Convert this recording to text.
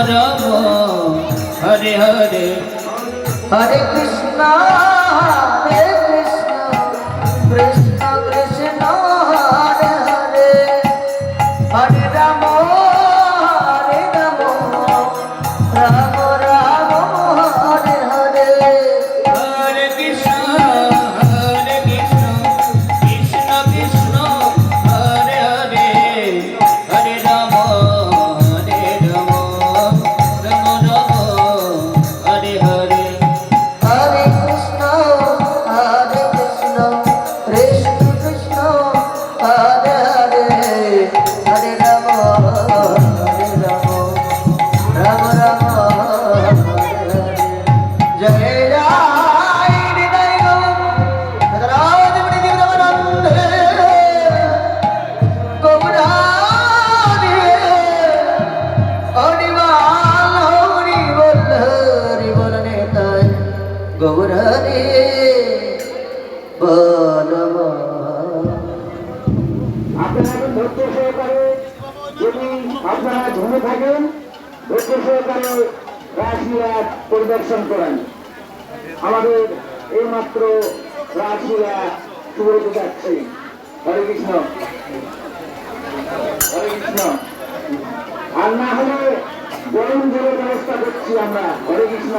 রাম হরে হরে হরে কৃষ্ণ কৃষ্ণ কৃষ্ণ হরে হরে হরে রাম রাম রাম হরে হরে হরে কৃষ্ণ কৃষ্ণ কৃষ্ণ হরে হরে হরে রাম রাম রাম হরে হরে হরে কৃষ্ণ কৃষ্ণ কৃষ্ণ হরে হরে হরে রাম রাম রাম হরে হরে জয় জয় হৃদয় গৌরাজ মুনি জীবনানন্দ গৌরানি হরি বল নেতায় গৌরানি বল আপনারা ধৈর্য সহকারে যদি আপনারা ঘুমে থাকেন ধৈর্য সহকারে রাসলীলা পরিদর্শন করেন। আমাদের এইমাত্র রাসলীলা শুরু হতে যাচ্ছে। হরে কৃষ্ণ হরে কৃষ্ণ। আর না হলে গরম জলের ব্যবস্থা করছি আমরা। হরে কৃষ্ণ।